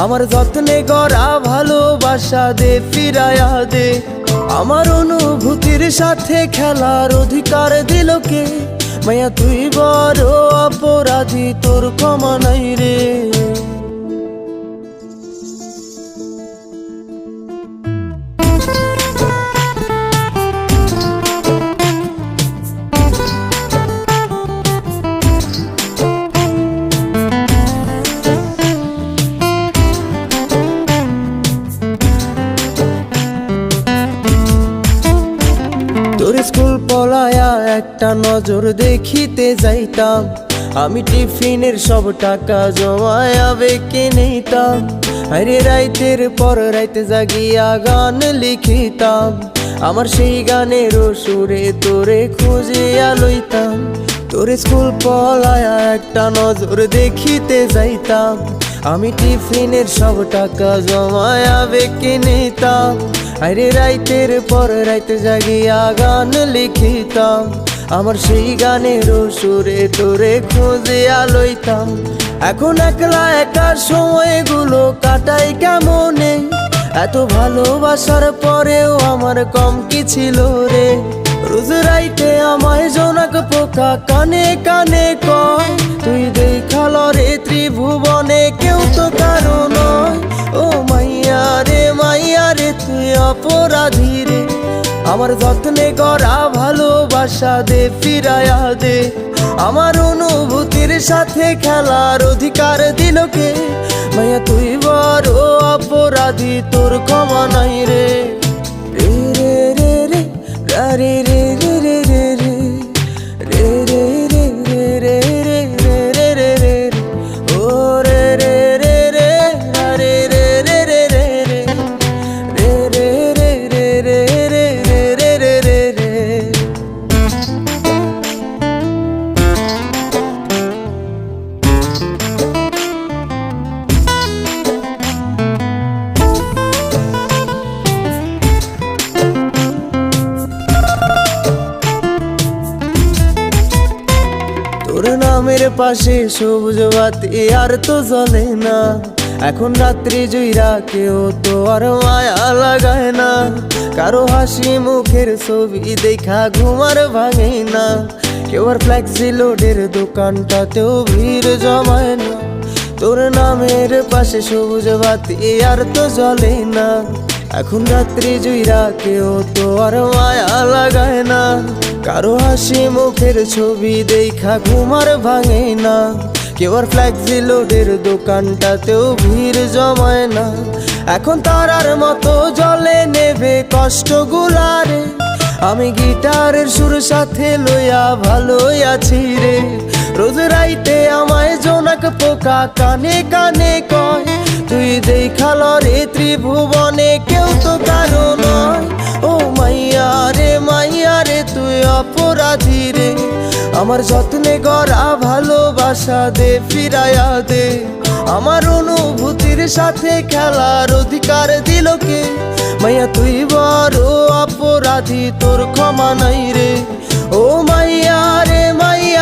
আমার যত্নে গড়া ভালোবাসা দে ফিরায়া দে। আমার অনুভূতির সাথে খেলার অধিকার দিল কে? মায়া তুই বড় অপরাধী, তোর ক্ষমা নাই রে। তোর স্কুল পলায়া একটা নজর দেখিতে যাইতাম, আমি টিফিনের সব টাকা জমায়া বেঁকে নিতাম। আরে রাইতের পর রাইতে জাগিয়া গান লিখিতাম, আমার সেই গানের সুরে তোরে খুঁজিয়া লইতাম। তোর স্কুল পলায়া একটা নজর দেখিতে যাইতাম, আমি টিফিনের সব টাকা জমায়া বেঁকে নিতাম। আরে রাইতের পর রাইতে জাগিয়া গান লিখিতাম, আমার সেই গানের সুরে তোরে খুঁজিয়া লইতাম। এখন একলা একা সময়গুলো কাটাই কেমনে? এত ভালোবাসার পরেও আমার কম কি ছিল রে? রোজ রাইতে আমায় জোনাক পোকা কানে কানে কয়, তুই দেখাল রে ত্রিভুবনে কেউ তো কারো নয়। ও মাইয়া রে তুই অপরাধী রে। আমার যত্নে গড়া ভালোবাসা দে ফিরায়া দে। আমার অনুভূতির সাথে খেলার অধিকার দিল কে? মায়া তুই বড় অপরাধী, তোর ক্ষমা নাই রে। রে রে রে রে রে রে রে রে রে রে রে রে রে রে রে রে রে রে ও রে রে রে রে রে রে রে রে রে রে রে রে রে রে রে রে। তোর নামের পাশে সবুজ বাতি আর তো জ্বলে না, এখন রাত্রি জুইরা কেউ তো আর মায়া লাগায় না। কারো হাসি মুখের ছবি দেখা ঘুমার ভাঙে না, কেউ আর ফ্লেক্সি লোডের দোকানটাতেও ভিড় জমায় না। তোর নামের পাশে সবুজ বাতি আর তো জ্বলে না, এখন রাত্রি জুইরা কেউ তো আর মায়া লাগায় না। কারো হাসি মুখের ছবি দেখা ঘুমার ভাঙে না, কেউ আর ফ্লেক্সি লোডের দোকানটাতেও ভিড় জমায় না। এখন তারার মতো জলে নেবে কষ্ট গুলারে, আমি গিটারের সুর সাথে লইয়া ভালোই আছি রে। রোজ রাইতে আমায় জোনাক পোকা কানে কানে কয়, তুই দেখাল রে ত্রিভুবনে কেউ তো কারো নয়। ও মাইয়া রে তুই অপরাধী রে। আমার যত্নে গড়া ভালোবাসা দে ফিরায়া দে। আমার অনুভূতির সাথে খেলার অধিকার দিল কে? মাইয়া তুই বড় অপরাধী, তোর ক্ষমা নাই রে। ও মাইয়া রে মাইয়া